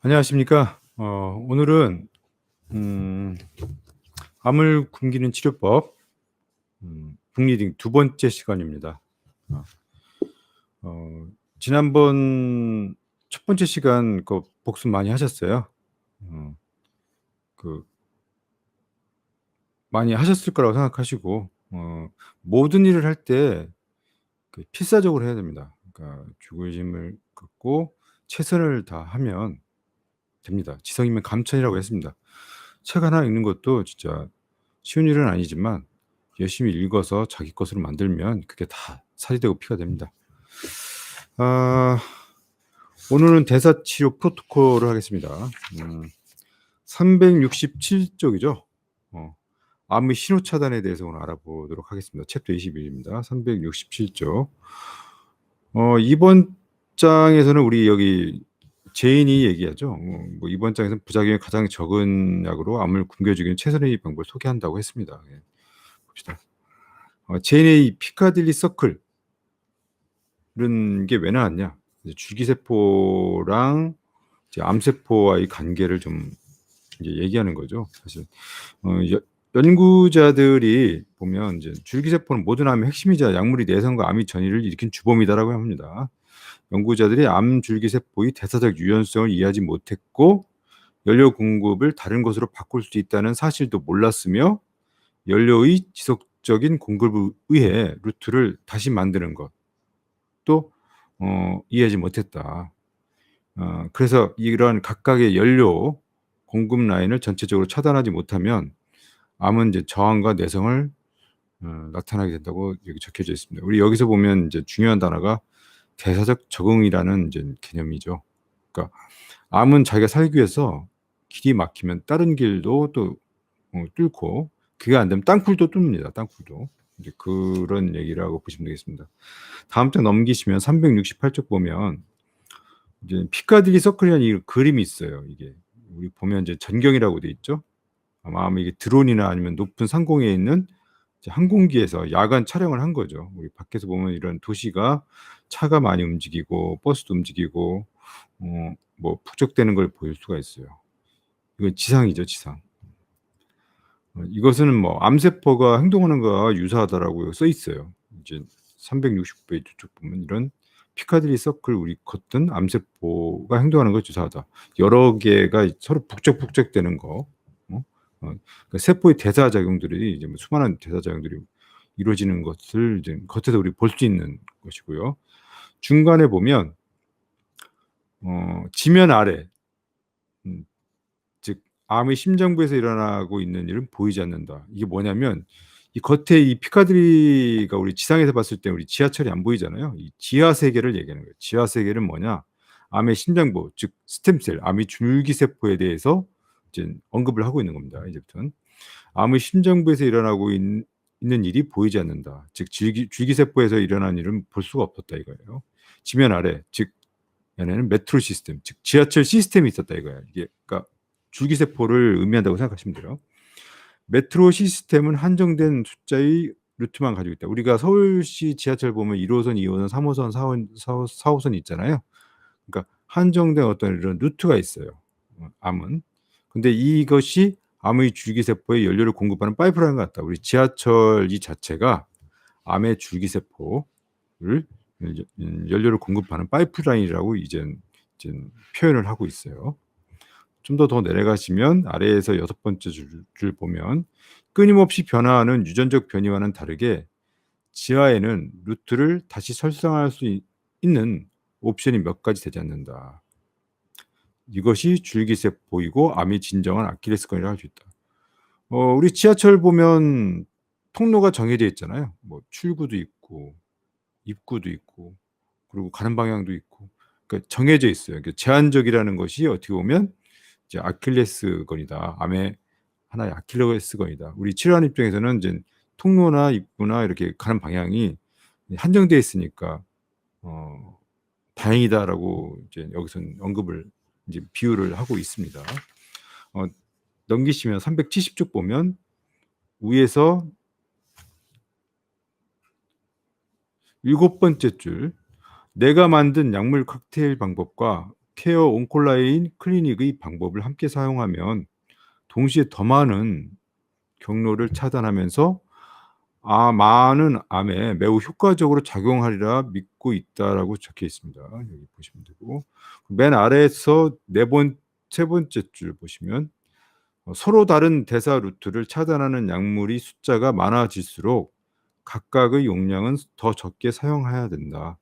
안녕하십니까. 오늘은 음, 암을 굶기는 치료법 북리딩 두 번째 시간입니다. 어, 어, 지난번 첫 번째 시간 그 복습 많이 하셨어요? 어, 그 많이 하셨을 거라고 생각하시고 모든 일을 할 때 필사적으로 해야 됩니다. 그러니까 죽을 힘을 갖고 최선을 다하면 됩니다. 지성이면 감천이라고 했습니다. 책 하나 읽는 것도 진짜 쉬운 일은 아니지만 열심히 읽어서 자기 것으로 만들면 그게 다 살이 되고 피가 됩니다. 아, 오늘은 대사치료 프로토콜을 하겠습니다. 367쪽이죠. 암의 신호 차단에 대해서 오늘 알아보도록 하겠습니다. 챕터 21입니다. 367쪽. 이번 장에서는 우리 여기 제인이 얘기하죠. 뭐 이번 장에서는 부작용이 가장 적은 약으로 암을 굶겨 죽이는 최선의 방법을 소개한다고 했습니다. 예, 봅시다. 제인의 피카딜리 서클 이런 게 왜 나왔냐? 줄기세포랑 암세포와의 관계를 좀 이제 얘기하는 거죠. 사실 연구자들이 보면 이제 줄기세포는 모든 암의 핵심이자 약물이 내성과 암의 전이를 일으킨 주범이다라고 합니다. 연구자들이 암 줄기세포의 대사적 유연성을 이해하지 못했고 연료 공급을 다른 것으로 바꿀 수 있다는 사실도 몰랐으며 연료의 지속적인 공급에 의해 루트를 다시 만드는 것도 이해하지 못했다. 그래서 이런 각각의 연료 공급 라인을 전체적으로 차단하지 못하면 암은 이제 저항과 내성을 나타나게 된다고 여기 적혀져 있습니다. 우리 여기서 보면 이제 중요한 단어가 대사적 적응이라는 이제 개념이죠. 그러니까 암은 자기가 살기 위해서 길이 막히면 다른 길도 또 뚫고 그게 안 되면 땅굴도 뚫습니다. 땅굴도. 이제 그런 얘기라고 보시면 되겠습니다. 다음 장 넘기시면 368쪽 보면 이제 피카딜리 서클이라는 이 그림이 있어요. 이게 우리 보면 이제 전경이라고 돼 있죠. 아마 이게 드론이나 아니면 높은 상공에 있는 항공기에서 야간 촬영을 한 거죠. 우리 밖에서 보면 이런 도시가 차가 많이 움직이고 버스도 움직이고 뭐 북적대는 걸 볼 수가 있어요. 이건 지상이죠, 지상. 이것은 뭐 암세포가 행동하는 거와 유사하다라고 써 있어요. 이제 360페이지 쭉 보면 이런 피카딜리 서클 우리 걷던 암세포가 행동하는 것 유사하다. 여러 개가 서로 북적북적대는 거. 그러니까 세포의 대사 작용들이 이제 뭐 수많은 대사 작용들이 이루어지는 것을 이제 겉에서 우리 볼 수 있는 것이고요. 중간에 보면 지면 아래, 즉 암의 심장부에서 일어나고 있는 일은 보이지 않는다. 이게 뭐냐면 이 겉에 이 피카딜리가 우리 지상에서 봤을 때 우리 지하철이 안 보이잖아요. 이 지하 세계를 얘기하는 거예요. 지하 세계는 뭐냐? 암의 심장부, 즉 스템셀, 암의 줄기세포에 대해서 이제 언급을 하고 있는 겁니다. 이제부터는 암의 심장부에서 일어나고 있는 일이 보이지 않는다. 즉 줄기세포에서 일어난 일은 볼 수가 없었다 이거예요. 지면 아래, 즉 얘네는 메트로 시스템, 즉 지하철 시스템이 있었다 이거예요. 이게 그러니까 줄기세포를 의미한다고 생각하시면 돼요. 메트로 시스템은 한정된 숫자의 루트만 가지고 있다. 우리가 서울시 지하철 보면 1호선, 2호선, 3호선, 4호선 있잖아요. 그러니까 한정된 어떤 이런 루트가 있어요. 암은. 근데 이것이 암의 줄기세포에 연료를 공급하는 파이프라인 같다. 우리 지하철 이 자체가 암의 줄기세포를 연료를 공급하는 파이프라인이라고 이제 표현을 하고 있어요. 좀 더 내려가시면 아래에서 6번째 줄을 보면 끊임없이 변화하는 유전적 변이와는 다르게 지하에는 루트를 다시 설정할 수 있는 옵션이 몇 가지 되지 않는다. 이것이 줄기세포이고 암의 진정한 아킬레스건이라고 할 수 있다. 우리 지하철 보면 통로가 정해져 있잖아요. 뭐 출구도 있고 입구도 있고 그리고 가는 방향도 있고 그러니까 정해져 있어요. 그러니까 제한적이라는 것이 어떻게 보면 이제 아킬레스건이다. 암의 하나의 아킬레스건이다. 우리 치료하는 입장에서는 이제 통로나 입구나 이렇게 가는 방향이 한정되어 있으니까 다행이다라고 이제 여기서는 언급을 이제 비유를 하고 있습니다. 넘기시면 370쪽 보면 위에서 7번째 줄 내가 만든 약물 칵테일 방법과 케어 온콜라인 클리닉의 방법을 함께 사용하면 동시에 더 많은 경로를 차단하면서 많은 암에 매우 효과적으로 작용하리라 믿고 있다라고 적혀 있습니다. 여기 보시면 되고 맨 아래에서 세 번째 줄 보시면 서로 다른 대사 루트를 차단하는 약물이 숫자가 많아질수록 각각의 용량은 더 적게 사용해야 된다.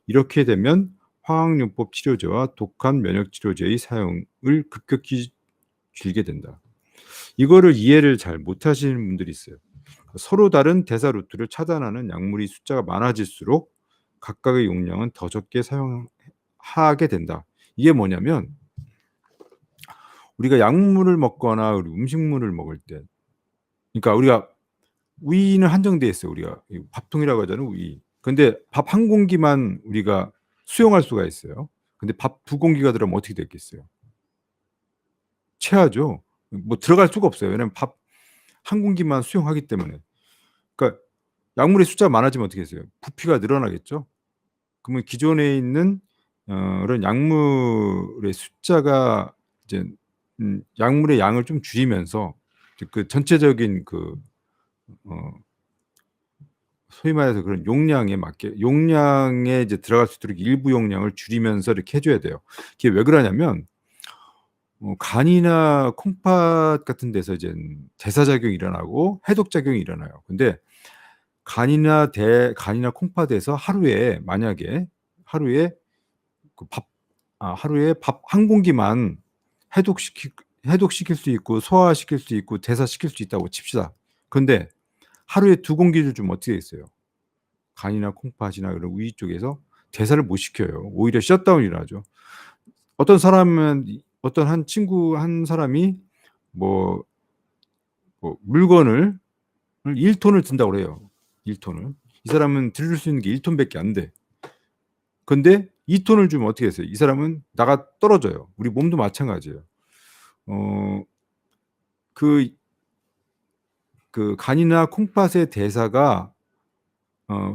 이렇게 되면 화학요법 치료제와 독한 면역 치료제의 사용을 급격히 줄게 된다. 이거를 이해를 잘 못하시는 분들이 있어요. 서로 다른 대사 루트를 차단하는 약물이 숫자가 많아질수록 각각의 용량은 더 적게 사용하게 된다. 이게 뭐냐면 우리가 약물을 먹거나 우리 음식물을 먹을 때, 그러니까 우리가 위는 한정돼 있어요. 우리가 밥통이라고 하잖아요. 위. 근데 밥 한 공기만 우리가 수용할 수가 있어요. 근데 밥 두 공기가 들어가면 어떻게 됐겠어요? 체하죠. 뭐 들어갈 수가 없어요. 왜냐면 밥 한 공기만 수용하기 때문에. 그러니까 약물의 숫자가 많아지면 어떻게 되세요? 부피가 늘어나겠죠. 그러면 기존에 있는 그런 약물의 숫자가 이제 약물의 양을 좀 줄이면서 그 전체적인 어 소위 말해서 그런 용량에 맞게 용량에 이제 들어갈 수 있도록 일부 용량을 줄이면서 이렇게 해 줘야 돼요. 이게 왜 그러냐면 간이나 콩팥 같은 데서 이젠 대사작용이 일어나고 해독작용이 일어나요. 근데 간이나 콩팥에서 만약에 하루에 하루에 밥 한 공기만 해독시킬 수 있고 소화시킬 수 있고 대사시킬 수 있다고 칩시다. 근데 하루에 두 공기를 주면 어떻게 되겠어요? 간이나 콩팥이나 이런 위 쪽에서 대사를 못 시켜요. 오히려 셧다운이 일어나죠. 어떤 한 사람이 뭐 물건을 1 톤을 든다고 그래요. 1 톤을. 이 사람은 들을 수 있는 게 1 톤밖에 안 돼. 근데 2 톤을 주면 어떻게 됐어요? 이 사람은 나가 떨어져요. 우리 몸도 마찬가지예요. 어 그 간이나 콩팥의 대사가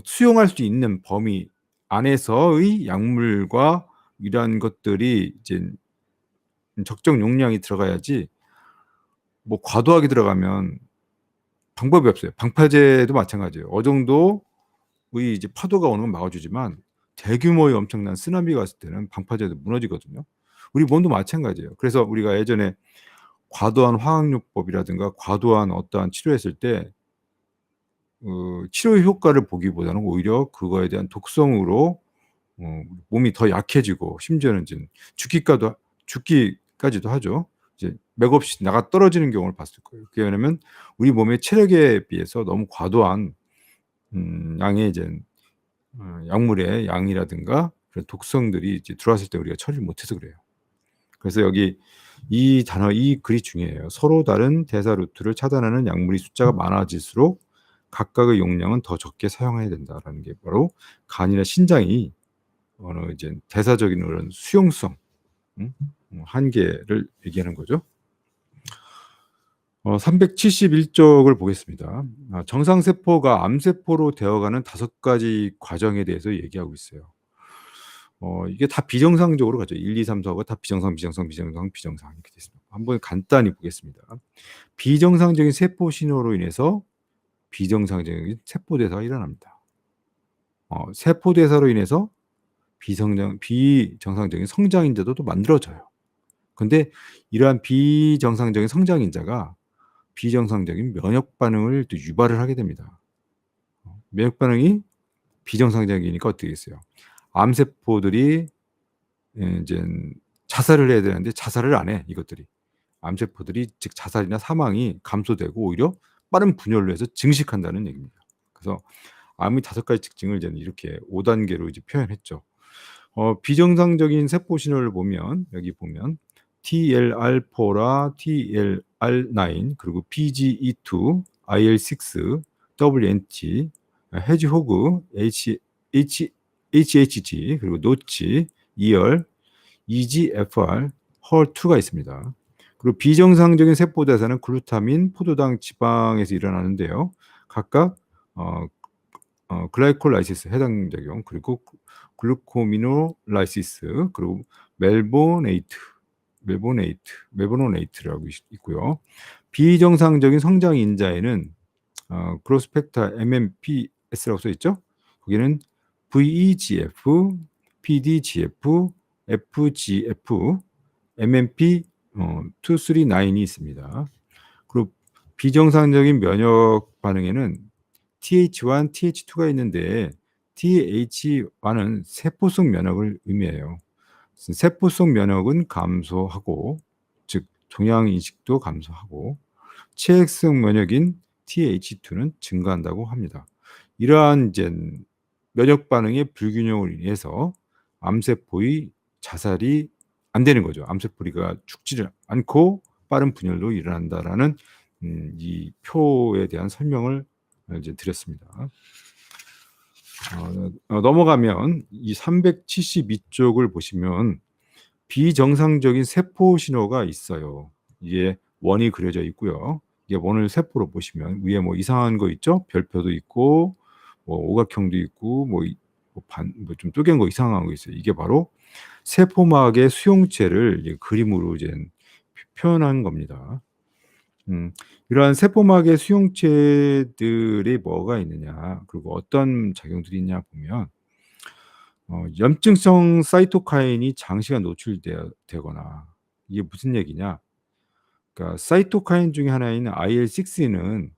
수용할 수 있는 범위 안에서의 약물과 이러한 것들이 이제 적정 용량이 들어가야지 뭐 과도하게 들어가면 방법이 없어요. 방파제도 마찬가지예요. 정도의 이제 파도가 오는 건 막아주지만 대규모의 엄청난 쓰나미가 왔을 때는 방파제도 무너지거든요. 우리 몸도 마찬가지예요. 그래서 우리가 예전에 과도한 화학요법이라든가 과도한 어떠한 치료했을 때 치료 효과를 보기보다는 오히려 그거에 대한 독성으로 몸이 더 약해지고 심지어는 지금 죽기까지도 하죠. 이제 맥없이 나가 떨어지는 경우를 봤을 거예요. 그게 왜냐면 우리 몸의 체력에 비해서 너무 과도한 양의 이제 약물의 양이라든가 그런 독성들이 이제 들어왔을 때 우리가 처리를 못해서 그래요. 그래서 여기 이 글이 중요해요. 서로 다른 대사 루트를 차단하는 약물의 숫자가 많아질수록 각각의 용량은 더 적게 사용해야 된다라는 게 바로 간이나 신장이 이제 대사적인 그런 수용성 한계를 얘기하는 거죠. 371 쪽을 보겠습니다. 정상 세포가 암세포로 되어가는 5가지 과정에 대해서 얘기하고 있어요. 이게 다 비정상적으로 가죠. 1, 2, 3, 4가 다 비정상 이렇게 돼 있습니다. 한번 간단히 보겠습니다. 비정상적인 세포 신호로 인해서 비정상적인 세포 대사가 일어납니다. 세포 대사로 인해서 비정상적인 성장인자도 또 만들어져요. 근데 이러한 비정상적인 성장인자가 비정상적인 면역 반응을 또 유발을 하게 됩니다. 면역 반응이 비정상적이니까 어떻게 되겠어요? 암세포들이 인젠 자살을 해야 되는데 자살을 안 해, 이것들이. 암세포들이 즉 자살이나 사망이 감소되고 오히려 빠른 분열로 해서 증식한다는 얘기입니다. 그래서 암의 5가지 특징을 이제는 이렇게 5단계로 이제 표현했죠. 비정상적인 세포 신호를 보면 여기 보면 TLR4라 TLR9 그리고 PGE2, IL6, WNT, 해지호그, HHG 그리고 노치, ER, EGFR, HER2가 있습니다. 그리고 비정상적인 세포 대사는 글루타민, 포도당 지방에서 일어나는데요. 각각 글라이콜라이시스 해당 작용 그리고 글루코미노라이시스, 그리고 멜보네이트라고 있고요. 비정상적인 성장 인자에는 그로스 팩터 MMPS라고 써 있죠. 거기는 VEGF, PDGF, FGF, MMP 239이 있습니다. 그리고 비정상적인 면역 반응에는 TH1, TH2가 있는데 TH1은 세포성 면역을 의미해요. 세포성 면역은 감소하고, 즉 종양 인식도 감소하고, 체액성 면역인 TH2는 증가한다고 합니다. 이러한 이제 면역 반응의 불균형을 인해서 암세포의 자살이 안 되는 거죠. 암세포가 죽지를 않고 빠른 분열로 일어난다라는 이 표에 대한 설명을 이제 드렸습니다. 넘어가면 이 372쪽을 보시면 비정상적인 세포 신호가 있어요. 이게 원이 그려져 있고요. 이게 원을 세포로 보시면 위에 뭐 이상한 거 있죠? 별표도 있고 뭐 오각형도 있고 뭐 좀 쪼갠 거 이상한 거 있어요. 이게 바로 세포막의 수용체를 이제 그림으로 이제 표현한 겁니다. 이러한 세포막의 수용체들이 뭐가 있느냐, 그리고 어떤 작용들이 있냐 보면 염증성 사이토카인이 장시간 노출되거나, 이게 무슨 얘기냐? 그러니까 사이토카인 중에 하나인 IL-6는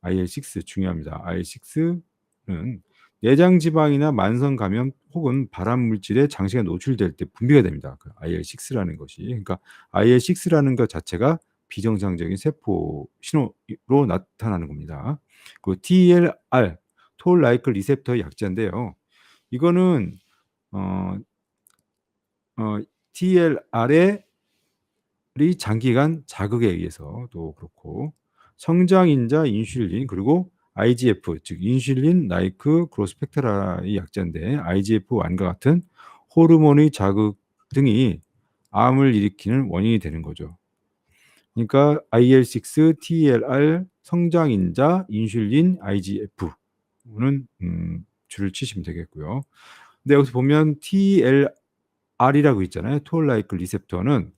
IL-6 중요합니다. IL-6는 내장 지방이나 만성 감염 혹은 발암 물질에 장시간 노출될 때 분비가 됩니다. 그 IL-6라는 것이. 그러니까 IL-6라는 것 자체가 비정상적인 세포 신호로 나타나는 겁니다. 그 TLR, 톨 라이크 리셉터의 약자인데요. 이거는 TLR의 장기간 자극에 의해서도 그렇고, 성장인자 인슐린, 그리고 IGF, 즉 인슐린 라이크 그로스 팩터라의 약자인데, IGF-1과 같은 호르몬의 자극 등이 암을 일으키는 원인이 되는 거죠. 그러니까 IL-6, TLR, 성장인자, 인슐린, IGF는 줄을 치시면 되겠고요. 근데 여기서 보면 TLR이라고 있잖아요. 톨 라이크 리셉터는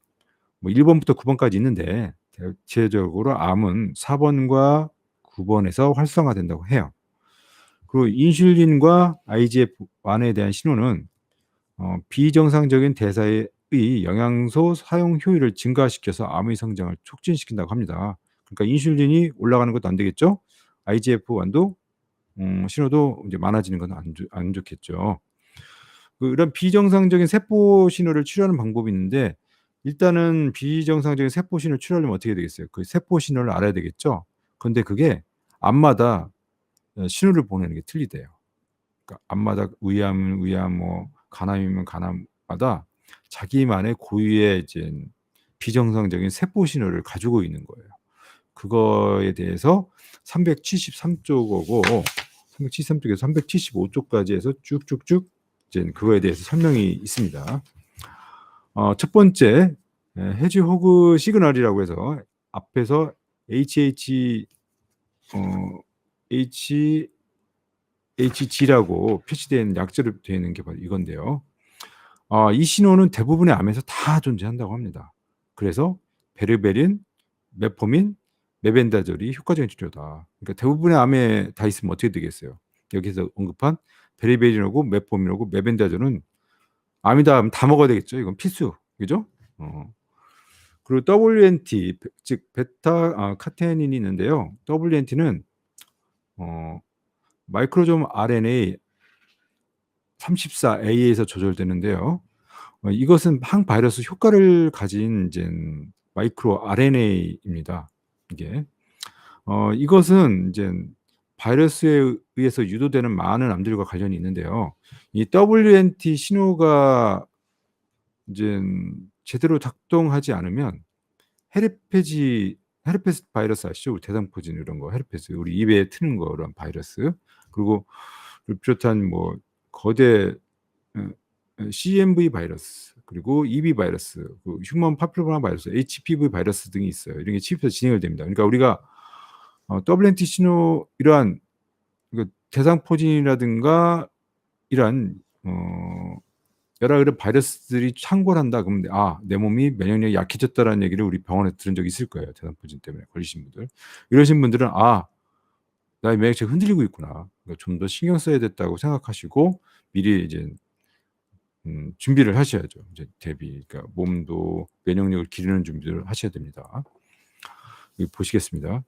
뭐 1번부터 9번까지 있는데 대체적으로 암은 4번과 9번에서 활성화된다고 해요. 그리고 인슐린과 IGF-1에 대한 신호는 비정상적인 대사의 영양소 사용 효율을 증가시켜서 암의 성장을 촉진시킨다고 합니다. 그러니까 인슐린이 올라가는 것도 안 되겠죠. IGF-1도 신호도 이제 많아지는 건 안 좋겠죠. 이런 비정상적인 세포 신호를 치료하는 방법이 있는데, 일단은 비정상적인 세포 신호를 치료하려면 어떻게 되겠어요? 그 세포 신호를 알아야 되겠죠. 그런데 그게 암마다 신호를 보내는 게 틀리대요. 그러니까 암마다 위암은 위암, 뭐 간암이면 간암마다 자기만의 고유의 이제 비정상적인 세포 신호를 가지고 있는 거예요. 그거에 대해서 373쪽하고 373쪽에서 375쪽까지 해서 쭉쭉쭉 이제 그거에 대해서 설명이 있습니다. 첫 번째, 해지 호그 시그널이라고 해서 앞에서 HHG라고 표시된 약자로 되어 있는 게 바로 이건데요. 이 신호는 대부분의 암에서 다 존재한다고 합니다. 그래서 베르베린, 메포민, 메벤다졸이 효과적인 치료다. 그러니까 대부분의 암에 다 있으면 어떻게 되겠어요? 여기서 언급한 베르베린하고 메포민하고 메벤다졸은 암이다 하면 다 먹어야 되겠죠. 이건 필수, 그죠? 그리고 WNT, 즉 베타 카테닌이 있는데요. WNT는 마이크로좀 RNA 34A에서 조절되는데요. 이것은 항바이러스 효과를 가진 이제 마이크로 RNA입니다. 이게 이것은 이제 바이러스에 의해서 유도되는 많은 암들과 관련이 있는데요. 이 WNT 신호가 이제 제대로 작동하지 않으면 헤르페스 바이러스 아시죠? 대상포진 이런 거, 헤르페스 우리 입에 트는 거, 그런 바이러스, 그리고 비롯한 뭐 거대 CMV 바이러스, 그리고 EB 바이러스, 그 휴먼 파필로마 바이러스, HPV 바이러스 등이 있어요. 이런 게 침입해서 진행을 됩니다. 그러니까 우리가 WNT 신호, 이러한 대상포진이라든가 이러한 어 여러 이런 바이러스들이 창궐 한다 그러면 내 몸이 면역력이 약해졌다라는 얘기를 우리 병원에서 들은 적이 있을 거예요, 대상포진 때문에 걸리신 분들. 이러신 분들은 '나의 면역체가 흔들리고 있구나. 그러니까 좀 더 신경 써야겠다.'고 생각하시고 미리 이제 준비를 하셔야죠. 이제 그러니까 몸도 면역력을 기르는 준비를 하셔야 됩니다. 여기 보시겠습니다.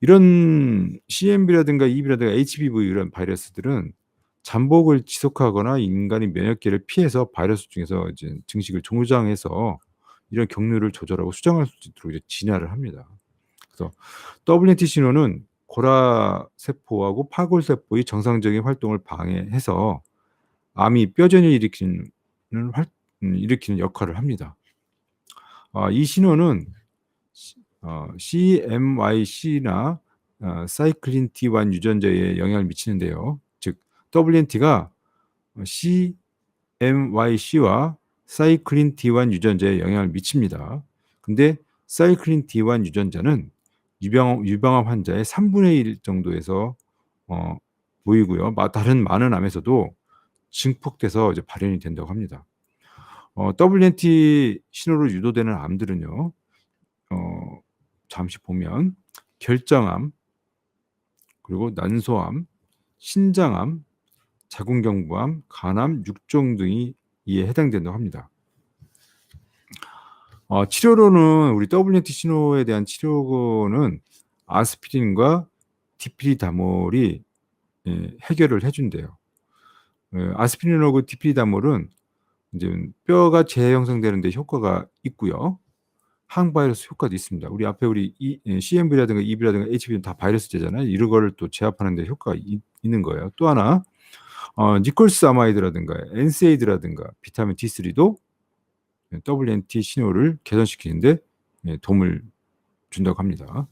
이런 CMV라든가 EB라든가 HBV 이런 바이러스들은 잠복을 지속하거나 인간의 면역계를 피해서 바이러스 중에서 이제 증식을 종조장해서 이런 경로를 조절하고 수정할 수 있도록 이제 진화를 합니다. 그래서 WNT 신호는 고라 세포하고 파골 세포의 정상적인 활동을 방해해서 암이 뼈전을 일으키는 역할을 합니다. 이 신호는 CMYC나 사이클린 D1 유전자에 영향을 미치는데요. 즉 WNT가 CMYC와 사이클린 D1 유전자에 영향을 미칩니다. 근데 사이클린 D1 유전자는 유방암 환자의 3분의 1 정도에서 모이고요. 다른 많은 암에서도 증폭돼서 이제 발현이 된다고 합니다. WNT 신호로 유도되는 암들은요. 잠시 보면 결정암, 그리고 난소암, 신장암, 자궁경부암, 간암, 육종 등이 이에 해당된다고 합니다. 치료로는 우리 WNT 신호에 대한 치료는 아스피린과 디피리다몰이 해결을 해 준대요. 아스피린하고 디피리다몰은 이제 뼈가 재형성되는 데 효과가 있고요. 항바이러스 효과도 있습니다. 우리 앞에 CMV라든가 EB라든가 HB는 다 바이러스제잖아요. 이런 거를 또 제압하는 데 효과가 있는 거예요. 또 하나 니콜스아마이드라든가 NSAID라든가 비타민 D3도 WNT 신호를 개선시키는 데 도움을 준다고 합니다.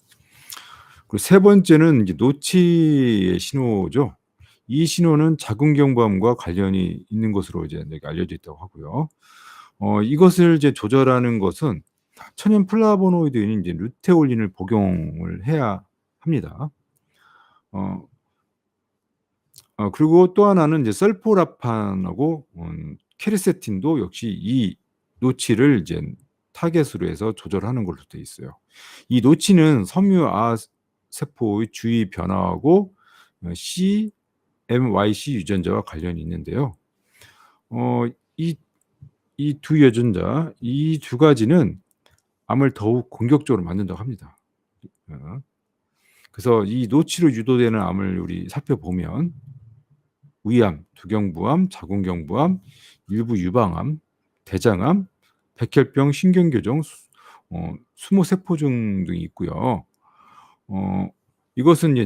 그리고 세 번째는 이제 노치의 신호죠. 이 신호는 자궁경부암과 관련이 있는 것으로 이제 알려져 있다고 하고요. 이것을 이제 조절하는 것은 천연 플라보노이드인 이제 루테올린을 복용을 해야 합니다. 그리고 또 하나는 이제 설포라판하고 케르세틴도 역시 이 노치를 이제 타겟으로 해서 조절하는 걸로 돼 있어요. 이 노치는 섬유아 세포의 주위 변화하고 CMYC 유전자와 관련이 있는데요. 이 두 유전자, 이 두 가지는 암을 더욱 공격적으로 만든다고 합니다. 그래서 이 노치로 유도되는 암을 우리 살펴보면 위암, 두경부암, 자궁경부암, 일부 유방암, 대장암, 백혈병, 신경교정, 수모세포증 등이 있고요. 이것은 이제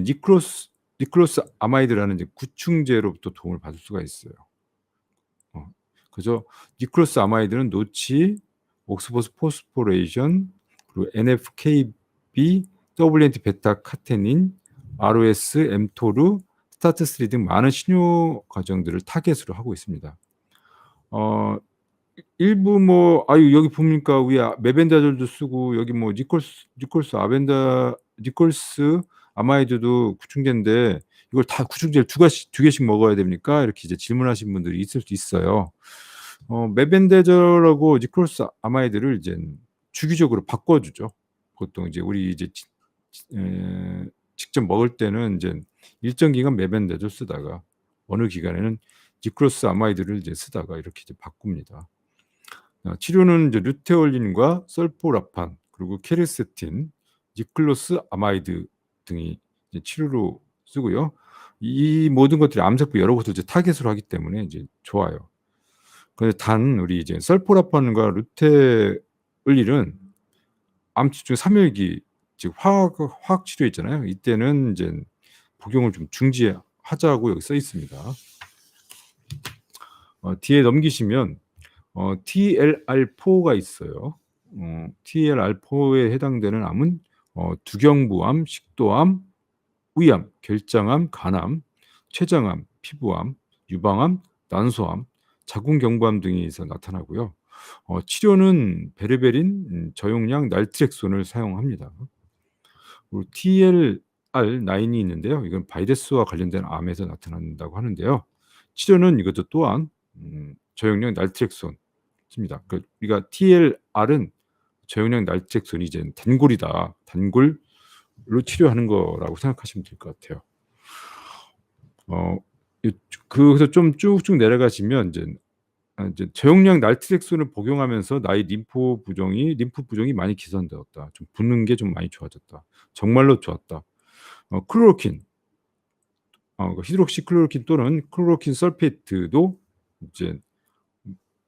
니클로스 아마이드라는 이제 구충제로부터 도움을 받을 수가 있어요. 그래서 니클로스 아마이드는 노치, 옥스포스 포스포레이션, 그리고 NFKB, WNT 베타 카테닌, ROS, 엠토르, 스타트3 등 많은 신호 과정들을 타겟으로 하고 있습니다. 일부 여기 보니까 위에 메벤다졸도 쓰고 여기 니콜스 아마이드도 구충제인데 이걸 다 구충제를 두 개씩 먹어야 됩니까? 이렇게 이제 질문하신 분들이 있을 수 있어요. 메벤다졸하고 니콜스 아마이드를 이제 주기적으로 바꿔주죠. 보통 이제 우리 이제 직접 먹을 때는 이제 일정 기간 메벤다졸 쓰다가 어느 기간에는 니클로스 아마이드를 이제 쓰다가 이렇게 이제 바꿉니다. 치료는 이제 루테올린과 설포라판, 그리고 케르세틴, 니클로스 아마이드 등이 이제 치료로 쓰고요. 이 모든 것들이 암세포 여러 곳을 이제 타겟으로 하기 때문에 이제 좋아요. 그런데 단 우리 이제 설포라판과 루테올린은 암 치료 3일기 즉 화학 치료 있잖아요. 이때는 이제 복용을 좀 중지하자고 여기 써 있습니다. 뒤에 넘기시면 TLR4가 있어요. TLR4에 해당되는 암은 두경부암, 식도암, 위암, 결장암, 간암, 췌장암, 피부암, 유방암, 난소암, 자궁경부암 등에서 나타나고요. 치료는 베르베린, 저용량 날트렉손을 사용합니다. 그리고 TLR9이 있는데요. 이건 바이러스와 관련된 암에서 나타난다고 하는데요. 치료는 이것도 또한 저용량 날트렉손입니다. 그 우리가 TLR은 저용량 날트렉손이 이제 단골이다. 단골로 치료하는 거라고 생각하시면 될 것 같아요. 그래서 좀 쭉쭉 내려가시면 이제 저용량 날트렉손을 복용하면서 나의 림프 부종이 많이 개선되었다. 좀 붓는 게 좀 많이 좋아졌다. 정말로 좋았다. 클로로킨, 히드록시클로로킨 또는 클로로킨 설페이트도 이제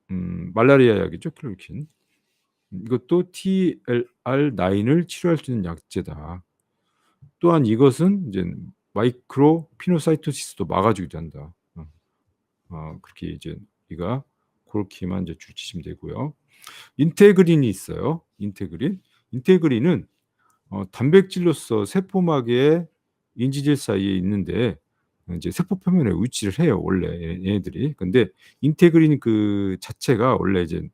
말라리아 약이죠, 클로로킨. 이것도 TLR9을 치료할 수 있는 약제다. 또한 이것은 이제 마이크로 피노사이토시스도 막아주기도 한다. 그렇게 이제 우리가 그렇게만 이제 주시면 되고요. 인테그린이 있어요. 인테그린은 단백질로서 세포막의 인지질 사이에 있는데 이제 세포 표면에 위치를 해요, 원래 얘네들이. 근데 인테그린 그 자체가 원래 이제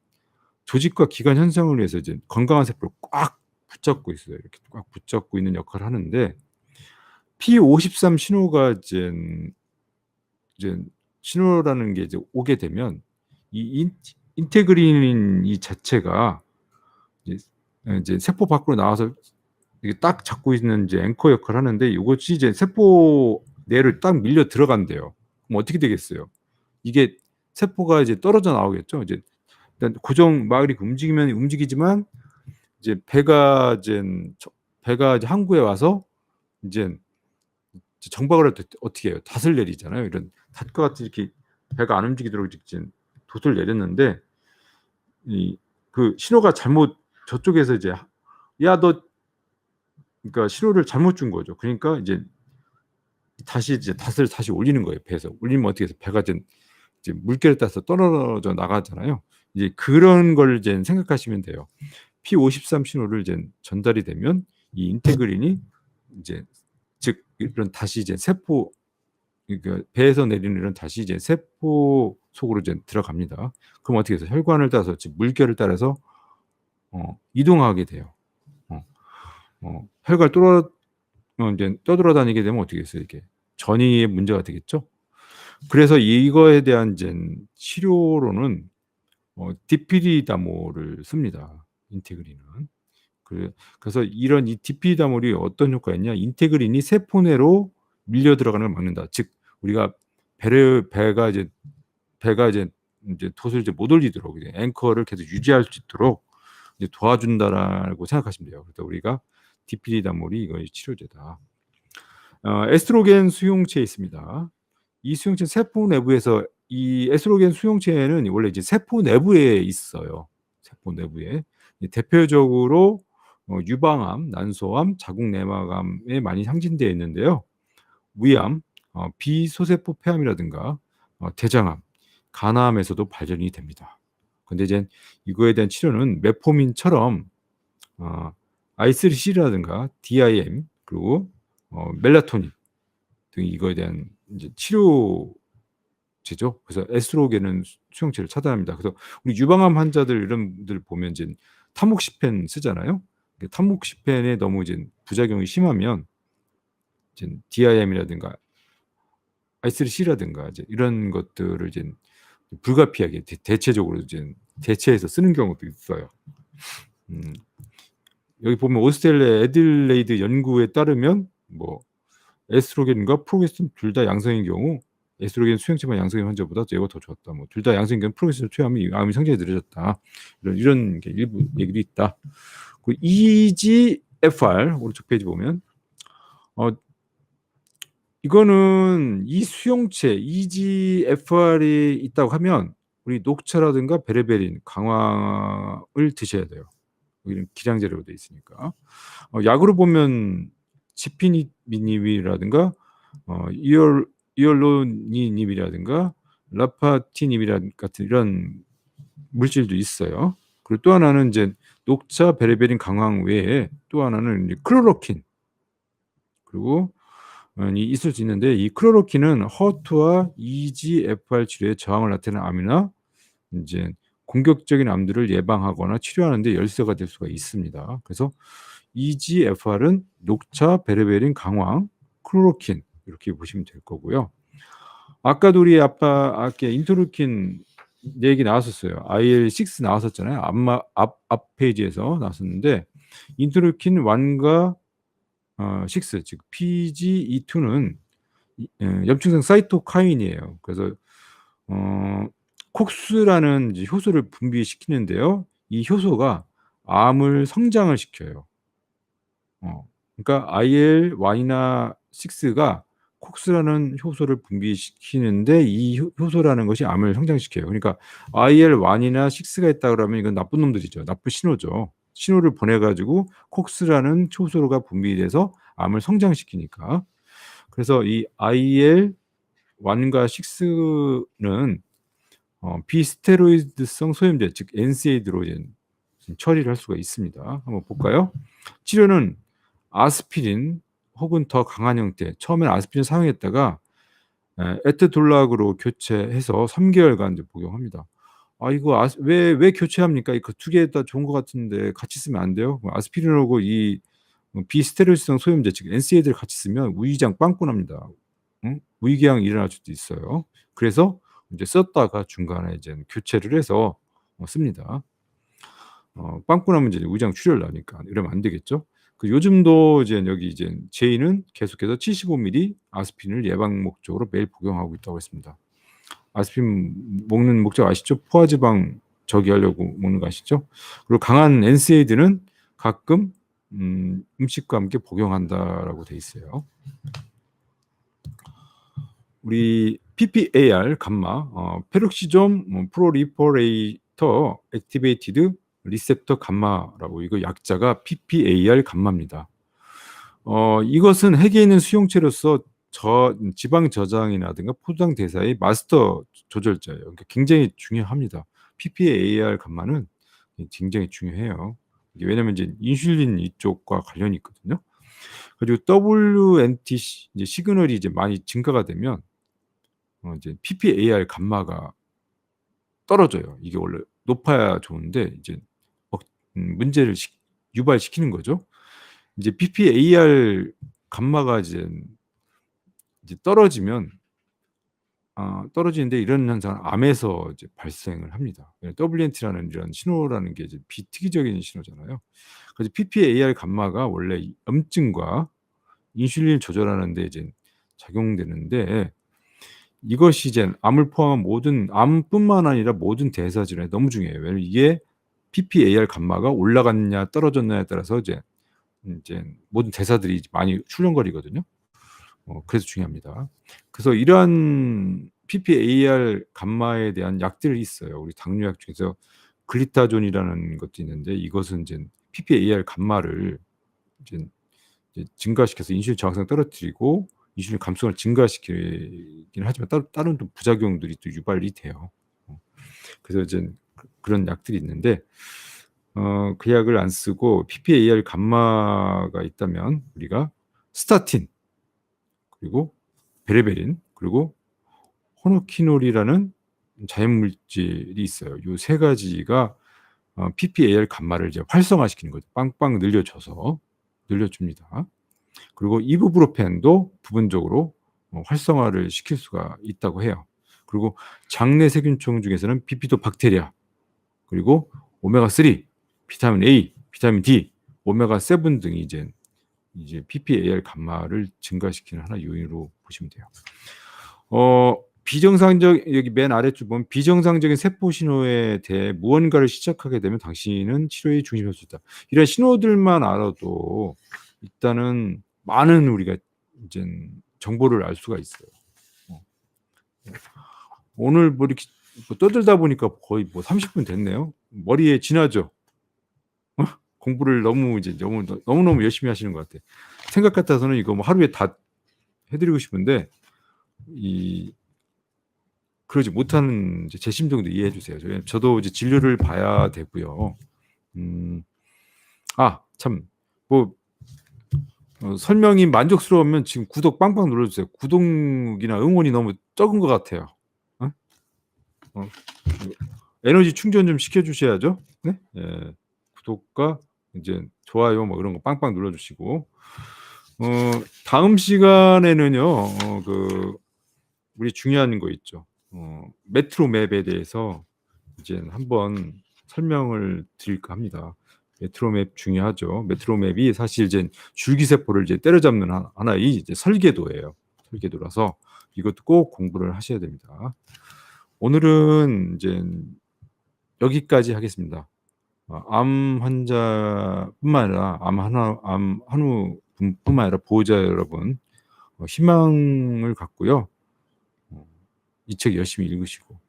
조직과 기관 형성을 위해서 이제 건강한 세포를 꽉 붙잡고 있어요. 이렇게 꽉 붙잡고 있는 역할을 하는데 P53 신호가 이제 신호라는 게 이제 오게 되면 이 인테그린 이 자체가 이제 세포 밖으로 나와서 이게 딱 잡고 있는 이제 앵커 역할을 하는데 이것이 이제 세포 내를 딱 밀려 들어간대요. 그럼 어떻게 되겠어요? 이게 세포가 이제 떨어져 나오겠죠. 이제 일단 고정 막 이렇게 움직이지만 이제 배가 이제 항구에 와서 이제 정박을 할 때 어떻게 해요? 닷을 내리잖아요. 이런 닷과 같이 이렇게 배가 안 움직이도록 이제 돛을 내렸는데 그 신호가 잘못 저쪽에서 이제 너 그러니까 신호를 잘못 준 거죠. 그러니까 이제 닷을 다시 올리는 거예요. 배에서 올리면 어떻게 해서 배가 이제 물결에 따라서 떨어져 나가잖아요. 이제 그런 걸 이제 생각하시면 돼요. P53 신호를 이제 전달이 되면 이 인테그린이 이제 즉 이런 다시 이제 세포 그러니까 배에서 내리는 이런 다시 이제 세포 속으로 이제 들어갑니다. 그럼 어떻게 해서 혈관을 따라서 물결을 따라서 이동하게 돼요. 혈관 이제 떠돌아다니게 되면 어떻게 했어요? 이게 전이의 문제가 되겠죠. 그래서 이거에 대한 이제 치료로는 디피리다몰을 씁니다. 인테그린은. 그래서 이런 이 디피리다몰이 어떤 효과가 있냐? 인테그린이 세포 내로 밀려 들어가는 걸 막는다. 즉 우리가 배가 이제 돛을 이제 못 올리도록 앵커를 계속 유지할 수 있도록 이제 도와준다라고 생각하시면 돼요. 그래서 우리가 디피리다몰이 이거의 치료제다. 에스트로겐 수용체에 있습니다. 이 수용체 세포 내부에서 이 에스트로겐 수용체는 원래 이제 세포 내부에 있어요. 세포 내부에 대표적으로 유방암, 난소암, 자궁내막암에 많이 상징되어 있는데요. 위암, 비소세포 폐암이라든가 대장암, 간암에서도 발견이 됩니다. 근데 이제 이거에 대한 치료는 메포민처럼 I3C라든가 DIM 그리고 멜라토닌 등 이거에 대한 이제 치료제죠. 그래서 에스트로겐은 수용체를 차단합니다. 그래서 우리 유방암 환자들 이런 분들 보면 이제 타목시펜 쓰잖아요. 타목시펜에 너무 이제 부작용이 심하면 이제 DIM이라든가 I3C라든가 이제 이런 것들을 이제 불가피하게 대체적으로 이제 대체해서 쓰는 경우도 있어요. 여기 보면 오스트레일리아 애들레이드 연구에 따르면 뭐 에스트로겐과 프로게스테론 둘 다 양성인 경우 에스트로겐 수용체만 양성인 환자보다 얘가 더 좋았다. 뭐 둘 다 양성인 경우 프로게스테론 투여하면 암이 상당히 느려졌다. 이런 게 일부 얘기도 있다. 그리고 EGFR 오른쪽 페이지 보면 이거는 이 수용체 EGFR이 있다고 하면 우리 녹차라든가 베레베린, 강황을 드셔야 돼요. 여기는 기량제로 돼 있으니까. 약으로 보면 지피니빈이라든가 이얼로니닙이라든가 라파티닙 같은 이런 물질도 있어요. 그리고 또 하나는 이제 녹차, 베레베린, 강황 외에 또 하나는 이제 클로로킨 그리고 있을 수 있는데 이 클로로킨은 허투와 EGFR 치료에 저항을 나타내는 암이나 이제 공격적인 암들을 예방하거나 치료하는 데 열쇠가 될 수가 있습니다. 그래서 EGFR은 녹차, 베레베린, 강황, 클로로킨 이렇게 보시면 될 거고요. 아까도 우리 아까 인터루킨 내 얘기 나왔었어요. IL-6 나왔었잖아요. 앞 페이지에서 나왔었는데 인터루킨 1과 6 즉 PGE2는 염증성 사이토카인이에요. 그래서 콕스라는 이제 효소를 분비시키는데요. 이 효소가 암을 성장을 시켜요. 그러니까 IL-1이나 6가 콕스라는 효소를 분비시키는데 이 효소라는 것이 암을 성장시켜요. 그러니까 IL-1이나 6가 있다 그러면 이건 나쁜 놈들이죠. 나쁜 신호죠. 신호를 보내 가지고 콕스라는 효소가 분비돼서 암을 성장시키니까. 그래서 이 IL-1과 6는 비스테로이드성 소염제 즉 NSAID로 처리를 할 수가 있습니다. 한번 볼까요? 치료는 아스피린 혹은 더 강한 형태, 처음에는 아스피린 사용했다가 에테돌락으로 교체해서 3개월간 이제 복용합니다. 이거 왜 교체합니까? 그 두 개 다 좋은 것 같은데 같이 쓰면 안 돼요? 아스피린하고 이 비스테로이드성 소염제 즉 NSAID를 같이 쓰면 우위장 빵꾸 납니다. 우위궤양이 일어날 수도 있어요. 그래서 이제 썼다가 중간에 이제 교체를 해서 씁니다. 빵꾸 나면 이제 우위장 출혈 나니까 이러면 안 되겠죠. 요즘도 이제 여기 이제 제이는 계속해서 75ml 아스피린을 예방 목적으로 매일 복용하고 있다고 했습니다. 아스피린 먹는 목적 아시죠? 포화지방 저기하려고 먹는 거 아시죠? 그리고 강한 NSAID는 가끔 음식과 함께 복용한다라고 돼 있어요. 우리 PPAR 감마, 페록시좀 프로리퍼레이터 액티베이티드 리셉터 감마라고 이거 약자가 PPAR 감마입니다. 이것은 핵에 있는 수용체로서 지방 저장이라든가 포장 대사의 마스터 조절자예요. 그러니까 굉장히 중요합니다. PPAR 감마는 굉장히 중요해요. 왜냐하면 이제 인슐린 이쪽과 관련이 있거든요. 그리고 WNT 이제 시그널이 이제 많이 증가가 되면 이제 PPAR 감마가 떨어져요. 이게 원래 높아야 좋은데 이제 문제를 유발시키는 거죠. 이제 PPAR 감마가 이제 떨어지면 떨어지는데 이런 현상은 암에서 이제 발생을 합니다. WNT라는 이런 신호라는 게 이제 비특이적인 신호잖아요. 그래서 PPAR 감마가 원래 염증과 인슐린을 조절하는 데 이제 작용되는데 이것이 이제 암을 포함한 모든 암뿐만 아니라 모든 대사 질환에 너무 중요해요. 왜냐면 이게 PPAR 감마가 올라갔냐 떨어졌냐에 따라서 이제 모든 대사들이 많이 출렁거리거든요. 그래서 중요합니다. 그래서 이러한 PPAR 감마에 대한 약들이 있어요. 우리 당뇨약 중에서 글리타존이라는 것도 있는데 이것은 이제 PPAR 감마를 이제 증가시켜서 인슐린 저항성 떨어뜨리고 인슐린 감소를 증가시키긴 하지만 다른 또 부작용들이 또 유발이 돼요. 그래서 이제 그런 약들이 있는데 그 약을 안 쓰고 PPAR 감마가 있다면 우리가 스타틴 그리고 베레베린 그리고 호노키놀이라는 자연물질이 있어요. 요 세 가지가 PPAR 감마를 이제 활성화시키는 거죠. 빵빵 늘려줍니다. 그리고 이부브로펜도 부분적으로 활성화를 시킬 수가 있다고 해요. 그리고 장내 세균총 중에서는 비피도박테리아 그리고 오메가3, 비타민 A, 비타민 D, 오메가7 등이 이제 PPAR 감마를 증가시키는 하나의 요인으로 보시면 돼요. 여기 맨 아래쪽 보면 비정상적인 세포 신호에 대해 무언가를 시작하게 되면 당신은 치료의 중심일 수 있다. 이런 신호들만 알아도 일단은 많은 우리가 이제 정보를 알 수가 있어요. 오늘 뭐 이렇게 떠들다 보니까 거의 30분 됐네요. 머리에 지나죠. 공부를 너무너무 열심히 하시는 것 같아요. 생각 같아서는 이거 하루에 다 해드리고 싶은데 그러지 못하는 제 심정도 이해해 주세요. 저도 이제 진료를 봐야 되고요. 참 설명이 만족스러우면 지금 구독 빵빵 눌러주세요. 구독이나 응원이 너무 적은 것 같아요. 에너지 충전 좀 시켜주셔야죠. 네? 예, 구독과 이제 좋아요 뭐 이런 거 빵빵 눌러주시고 다음 시간에는요 우리 중요한 거 있죠. 메트로 맵에 대해서 이제 한번 설명을 드릴까 합니다. 메트로맵 중요하죠. 메트로맵이 사실 이제 줄기세포를 이제 때려잡는 하나의 이제 설계도예요. 설계도라서 이것도 꼭 공부를 하셔야 됩니다. 오늘은 이제 여기까지 하겠습니다. 암 환자뿐만 아니라 암 한우 분뿐만 아니라 보호자 여러분 희망을 갖고요. 이 책 열심히 읽으시고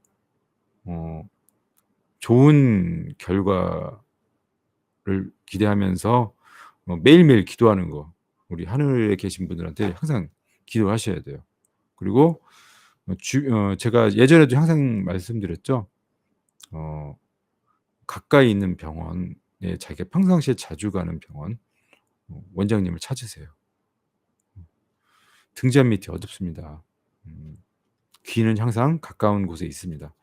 좋은 결과를 기대하면서 매일매일 기도하는 거 우리 하늘에 계신 분들한테 항상 기도하셔야 돼요. 그리고 제가 예전에도 항상 말씀드렸죠. 가까이 있는 병원에 자기가 평상시에 자주 가는 병원 원장님을 찾으세요. 등잔 밑이 어둡습니다. 귀는 항상 가까운 곳에 있습니다.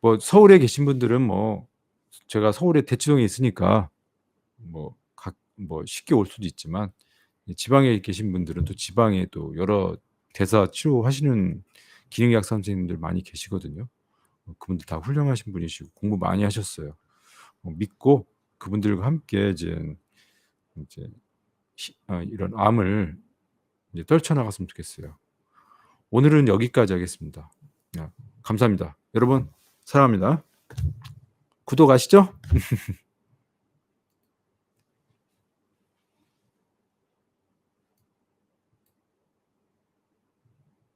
뭐 서울에 계신 분들은 뭐 제가 서울에 대치동에 있으니까 뭐 쉽게 올 수도 있지만 지방에 계신 분들은 또 지방에 또 여러 대사 치료하시는 기능의학 선생님들 많이 계시거든요. 그분들 다 훌륭하신 분이시고 공부 많이 하셨어요. 믿고 그분들과 함께 이제 이런 암을 이제 떨쳐나갔으면 좋겠어요. 오늘은 여기까지 하겠습니다. 감사합니다. 여러분 사랑합니다. 구독하시죠?